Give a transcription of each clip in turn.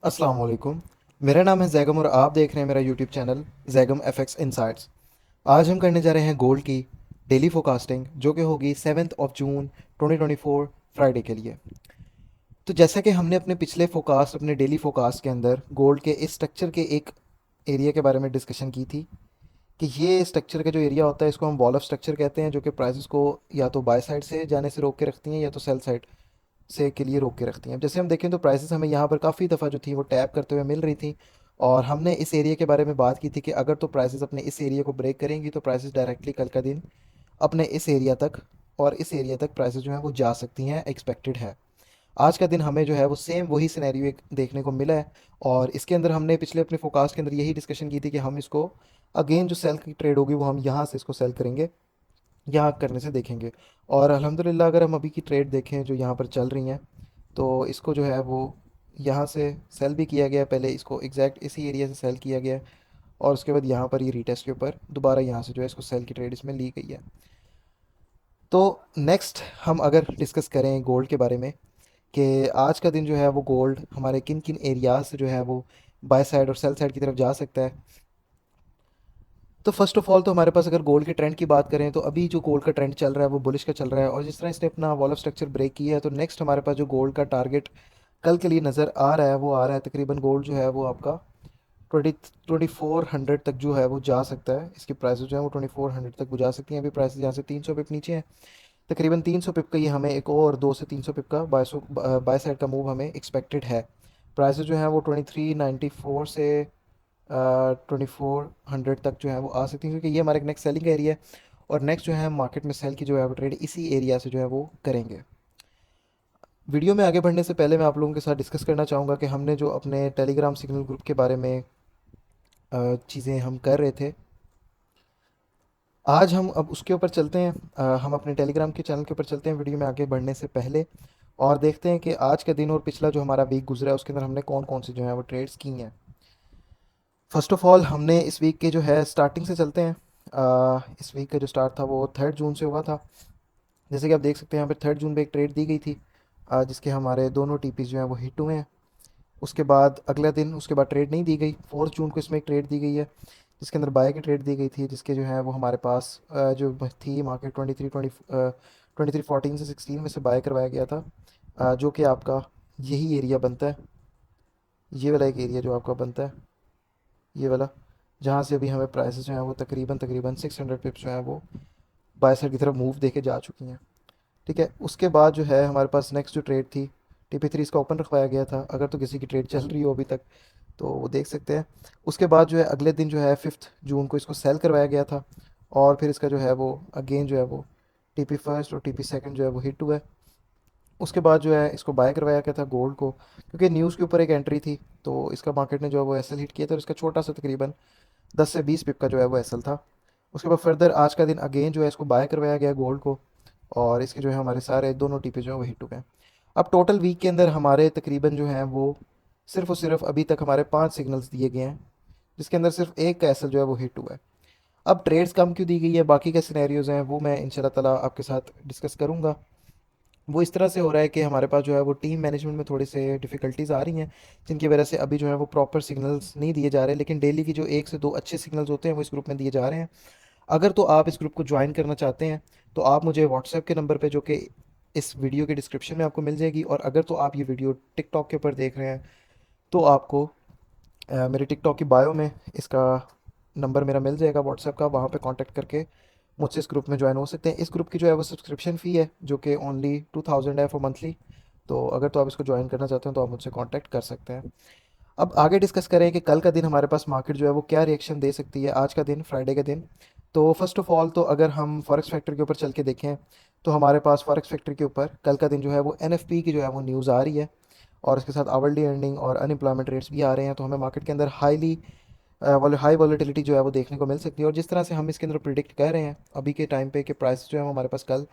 अस्सलाम वालेकुम। मेरा नाम है जैगम और आप देख रहे हैं मेरा YouTube channel Zaigham FX insights. आज हम करने जा रहे हैं गोल्ड की डेली फोकास्टिंग जो कि होगी 7 जून 2024 फ्राइडे के लिए। तो जैसा कि हमने अपने पिछले फोकास्ट अपने डेली फोकास्ट के अंदर गोल्ड के इस स्ट्रक्चर के एक एरिया के बारे में डिस्कशन की थी कि ये स्ट्रक्चर का जो एरिया होता है इसको हम वॉल ऑफ स्ट्रक्चर कहते हैं, जो कि प्राइसेस को या तो बाय साइड से जाने से रोक के रखती हैं या तो सेल साइड से के लिए रोक के रखती हैं। जैसे हम देखें तो प्राइसेस हमें यहाँ पर काफ़ी दफ़ा जो थी वो टैप करते हुए मिल रही थी, और हमने इस एरिया के बारे में बात की थी कि अगर तो प्राइसेस अपने इस एरिया को ब्रेक करेंगी तो प्राइसेस डायरेक्टली कल का दिन अपने इस एरिया तक और इस एरिया तक प्राइसेस जो है वो जा सकती हैं, एक्सपेक्टेड है। आज का दिन हमें जो है वो सेम वही सिनेरियो एक देखने को मिला है, और इसके अंदर हमने पिछले अपने फोकास्ट के अंदर यही डिस्कशन की थी कि हम इसको अगेन जो सेल की ट्रेड होगी वो हम यहाँ से इसको सेल करेंगे, यहाँ करने से देखेंगे। और अल्हम्दुलिल्लाह अगर हम अभी की ट्रेड देखें जो यहाँ पर चल रही हैं, तो इसको जो है वो यहाँ से सेल भी किया गया, पहले इसको एग्जैक्ट इसी एरिया से सेल किया गया, और उसके बाद यहाँ पर ये रीटेस्ट के ऊपर दोबारा यहाँ से जो है इसको सेल की ट्रेड इसमें ली गई है। तो नेक्स्ट हम अगर डिस्कस करें गोल्ड के बारे में कि आज का दिन जो है वो गोल्ड हमारे किन किन एरियाज से जो है वो बाय साइड और सेल साइड की तरफ जा सकता है। तो फर्स्ट ऑफ ऑल तो हमारे पास अगर गोल्ड के ट्रेंड की बात करें तो अभी जो गोल्ड का ट्रेंड चल रहा है वो बुलिश का चल रहा है, और जिस तरह इसने अपना वॉल ऑफ स्ट्रक्चर ब्रेक किया है तो नेक्स्ट हमारे पास जो गोल्ड का टारगेट कल के लिए नज़र आ रहा है वो आ रहा है तकरीबन गोल्ड जो है वो आपका 2400 तक जो है वो जा सकता है। इसकी प्राइसेस जो है वो 2400 तक वो जा सकती हैं। अभी प्राइसेस यहाँ से 300 पिप नीचे हैं, तकरीबन 300 पिप का ये हमें एक और 2 से 300 पिप का बाय साइड का मूव हमें एक्सपेक्टेड है। प्राइसेस जो है वो 2394 से 2400 तक जो है वो आ सकती है, क्योंकि ये हमारा एक नेक्स्ट सेलिंग एरिया है, और नेक्स्ट जो है मार्केट में सेल की जो है वो ट्रेड इसी एरिया से जो है वो करेंगे। वीडियो में आगे बढ़ने से पहले मैं आप लोगों के साथ डिस्कस करना चाहूँगा कि हमने जो अपने टेलीग्राम सिग्नल ग्रुप के बारे में चीज़ें हम कर रहे थे, आज हम अब उसके ऊपर चलते हैं। हम अपने टेलीग्राम के चैनल के ऊपर चलते हैं वीडियो में आगे बढ़ने से पहले, और देखते हैं कि आज का दिन और पिछला जो हमारा वीक गुजरा है उसके अंदर हमने कौन कौन सी जो है वो ट्रेड्स की हैं। फर्स्ट ऑफ ऑल हमने इस वीक के जो है स्टार्टिंग से चलते हैं। इस वीक का जो स्टार्ट था वो 3 जून से हुआ था। जैसे कि आप देख सकते हैं यहाँ पे 3 जून पे एक ट्रेड दी गई थी, जिसके हमारे दोनों टीपीज जो हैं वो हिट हुए हैं। उसके बाद अगला दिन उसके बाद ट्रेड नहीं दी गई। 4 जून को इसमें एक ट्रेड दी गई है जिसके अंदर बाय की ट्रेड दी गई थी, जिसके जो है वो हमारे पास जो थी मार्केट 23 14 में से बाय करवाया गया था, जो कि आपका यही एरिया बनता है, ये वाला एक एरिया जो आपका बनता है ये वाला, जहाँ से अभी हमें प्राइसेस जो हैं वो तकरीबन तकरीबन 600 पिप्स जो हैं वो बाय साइड की तरफ मूव देके जा चुकी हैं। ठीक है, उसके बाद जो है हमारे पास नेक्स्ट जो ट्रेड थी TP3 इसका ओपन रखवाया गया था। अगर तो किसी की ट्रेड चल रही हो अभी तक तो वो देख सकते हैं। उसके बाद जो है अगले दिन जो है 5 जून को इसको सेल करवाया गया था, और फिर इसका जो है वो अगेन जो है वो TP1 और TP2 जो है वो हिट हुआ है। उसके बाद जो है इसको बाय करवाया गया था गोल्ड को, क्योंकि न्यूज़ के ऊपर एक एंट्री थी, तो इसका मार्केट ने जो है वो एसएल हिट किया था, और इसका छोटा सा तकरीबन 10 से 20 पिप का जो है वो एसएल था। उसके बाद फर्दर आज का दिन अगेन जो है इसको बाय करवाया गया गोल्ड को, और इसके जो है हमारे सारे दोनों टीपे जो है वो हिट हुए हैं। अब टोटल वीक के अंदर हमारे तकरीबन जो हैं वो सिर्फ और सिर्फ अभी तक हमारे 5 सिग्नल्स दिए गए हैं, जिसके अंदर सिर्फ एक का एसएल जो है वो हिट हुआ है। अब ट्रेड्स कम क्यों दी गई है, बाकी के सिनेरियोज हैं वो मैं इंशाल्लाह ताला आपके साथ डिस्कस करूंगा। वो इस तरह से हो रहा है कि हमारे पास जो है वो टीम मैनेजमेंट में थोड़ी से डिफ़िकल्टीज़ आ रही हैं, जिनकी वजह से अभी जो है वो प्रॉपर सिग्नल्स नहीं दिए जा रहे, लेकिन डेली की जो 1 से 2 अच्छे सिग्नल्स होते हैं वो इस ग्रुप में दिए जा रहे हैं। अगर तो आप इस ग्रुप को ज्वाइन करना चाहते हैं तो आप मुझे व्हाट्सएप के नंबर पे जो कि इस वीडियो के डिस्क्रिप्शन में आपको मिल जाएगी, और अगर तो आप ये वीडियो टिकटॉक के ऊपर देख रहे हैं तो आपको मेरे टिकटॉक की बायो में इसका नंबर मेरा मिल जाएगा व्हाट्सएप का, वहाँ पे कांटेक्ट करके मुझसे इस ग्रुप में ज्वाइन हो सकते हैं। इस ग्रुप की जो है वो सब्सक्रिप्शन फ़ी है जो कि ओनली 2000 है फॉर मंथली। तो अगर तो आप इसको ज्वाइन करना चाहते हैं तो आप मुझसे कांटेक्ट कर सकते हैं। अब आगे डिस्कस करें कि कल का दिन हमारे पास मार्केट जो है वो क्या रिएक्शन दे सकती है, आज का दिन फ्राइडे का दिन। तो फर्स्ट ऑफ ऑल तो अगर हम फॉरेक्स फैक्टर के ऊपर चल के देखें तो हमारे पास फॉरेक्स फैक्टर के ऊपर कल का दिन जो है वो NFP की जो है वो न्यूज़ आ रही है, और इसके साथ आवरली अर्निंग और अनएम्प्लॉयमेंट रेट्स भी आ रहे हैं, तो हमें मार्केट के अंदर हाई वॉलेटिलिटी जो है वो देखने को मिल सकती है। और जिस तरह से हम इसके अंदर प्रिडिक्ट कर रहे हैं अभी के टाइम पे कि प्राइस जो है वो हमारे पास कल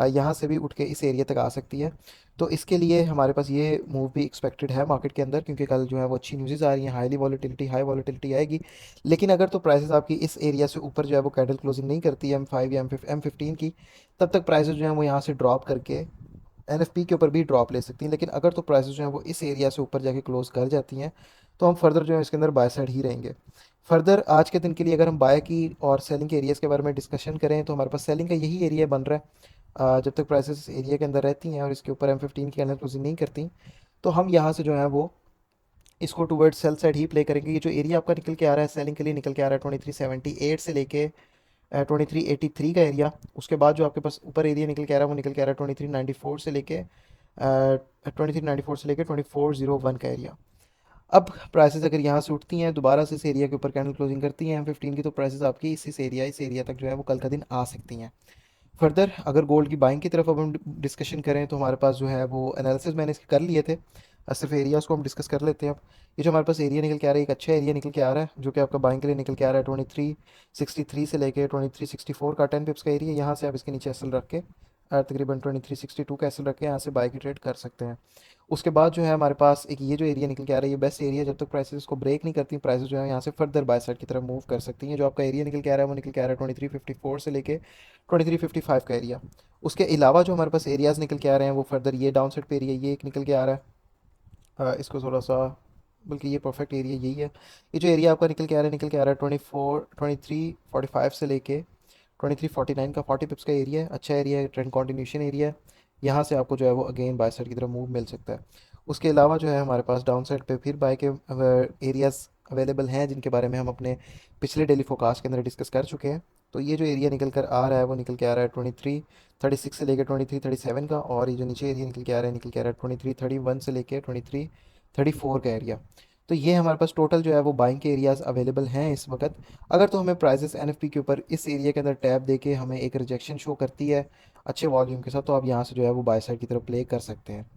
यहाँ से भी उठ के इस एरिया तक आ सकती है, तो इसके लिए हमारे पास ये मूव भी एक्सपेक्टेड है मार्केट के अंदर, क्योंकि कल जो है वो अच्छी न्यूज़ आ रही हैं, हाई वॉलेटिलिटी आएगी। लेकिन अगर तो प्राइसेस आपकी इस एरिया से ऊपर जो है वो कैंडल क्लोजिंग नहीं करती है M5 या M15 की, तब तक प्राइसेस जो है वो यहाँ से ड्रॉप करके एनएफपी के ऊपर भी ड्रॉप ले सकती हैं, लेकिन अगर तो प्राइसेस जो हैं वो इस एरिया से ऊपर जाके क्लोज कर जाती हैं तो हम फर्दर जो है इसके अंदर बाय साइड ही रहेंगे। फर्दर आज के दिन के लिए अगर हम बाय की और सेलिंग के एरियाज़ के बारे में डिस्कशन करें तो हमारे पास सेलिंग का यही एरिया बन रहा है। जब तक प्राइसेस इस एरिया के अंदर रहती हैं और इसके ऊपर M15 की कैंडल क्लोजिंग नहीं करती, तो हम यहाँ से जो है वो इसको टूवर्ड सेल साइड ही प्ले करेंगे। ये जो एरिया आपका निकल के आ रहा है सेलिंग के लिए निकल के आ रहा है 2378 से लेके 2383 का एरिया। उसके बाद जो आपके पास ऊपर एरिया निकल के आ रहा है वो निकल के आ रहा है 2394 से लेके 2394 से लेके 2401 का एरिया। अब प्राइसेस अगर यहाँ से उठती हैं दोबारा से इस एरिया के ऊपर कैंडल क्लोजिंग करती हैं M15 की, तो प्राइसेस आपकी इस एरिया तक जो है वो कल का दिन आ सकती हैं। फर्दर अगर गोल्ड की बाइंग की तरफ अब हम डिस्कशन करें तो हमारे पास जो है वो एनालिसिस मैंने इसके कर लिए थे। सिर्फ एरियाज़ को हम डिस्कस कर लेते हैं अब। ये जो हमारे पास एरिया निकल के आ रहा है एक अच्छा एरिया निकल के आ रहा है जो कि आपका बाइंग के लिए निकल के आ रहा है 2363 से लेके 2364 का 10 पिप्स का एरिया। यहाँ से आप इसके नीचे एसल रख के तकरीबन 2362 का एसल रख के यहाँ से बाई की ट्रेड कर सकते हैं। उसके बाद जो है हमारे पास एक ये जो एरिया निकल के आ रहा है ये बेस्ट एरिया, जब तक प्राइसेस को ब्रेक नहीं करती प्राइसेस जो है यहाँ से फर्दर बाय साइड की तरफ मूव कर सकती हैं। जो आपका एरिया निकल के आ रहा है वो निकल के आ रहा है 2354 से लेके 2355 का एरिया। उसके अलावा जो हमारे पास एरियाज़ निकल के आ रहे हैं वो फर्दर ये डाउन साइड पे एरिया ये एक निकल के आ रहा है। इसको थोड़ा सा, बल्कि ये परफेक्ट एरिया यही है। ये जो एरिया आपका निकल के आ रहा है 2345 से लेके 2349 का 40 पिप्स का एरिया है। अच्छा एरिया है, ट्रेंड कॉन्टिन्यूशन एरिया है। यहाँ से आपको जो है वो अगेन बाय साइड की तरफ मूव मिल सकता है। उसके अलावा जो है हमारे पास डाउन साइड पे फिर बाय के एरियाज़ अवेलेबल हैं जिनके बारे में हम अपने पिछले डेली फोकास्ट के अंदर डिस्कस कर चुके हैं। तो ये जो एरिया निकल कर आ रहा है वो निकल के आ रहा है 2336 से लेकर 2337 का, और ये जो नीचे एरिया निकल के आ रहा है निकल के आ रहा है 2331 से लेकर 2334 का एरिया। तो ये हमारे पास टोटल जो है वो बाइंग के एरियाज़ अवेलेबल हैं इस वक्त। अगर तो हमें प्राइसेस एनएफपी के ऊपर इस एरिया के अंदर टैब देके हमें एक रिजेक्शन शो करती है अच्छे वॉल्यूम के साथ, तो आप यहाँ से जो है वो बाय साइड की तरफ प्ले कर सकते हैं।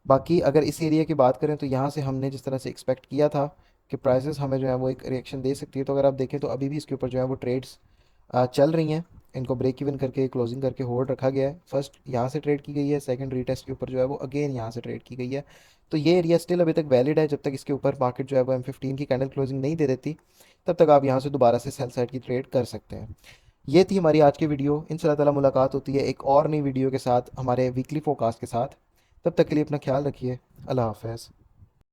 बाकी अगर इस एरिया की बात करें तो यहाँ से हमने जिस तरह से एक्सपेक्ट किया था कि प्राइसेस हमें जो है वो एक रिएक्शन दे सकती है, तो अगर आप देखें तो अभी भी इसके ऊपर जो है वो ट्रेड्स चल रही हैं। इनको ब्रेक इवन करके क्लोजिंग करके होल्ड रखा गया है। फर्स्ट यहाँ से ट्रेड की गई है, सेकंड रीटेस्ट के ऊपर जो है वो अगेन यहाँ से ट्रेड की गई है। तो ये एरिया स्टिल अभी तक वैलिड है। जब तक इसके ऊपर मार्केट जो है वो M15 की कैंडल क्लोजिंग नहीं दे देती तब तक आप यहाँ से दोबारा से सेल साइड की ट्रेड कर सकते हैं। ये थी हमारी आज की वीडियो। इंशाल्लाह ताला मुलाकात होती है एक और नई वीडियो के साथ हमारे वीकली फोरकास्ट के साथ। तब तक के लिए अपना ख्याल रखिए। अल्लाह हाफ़िज़।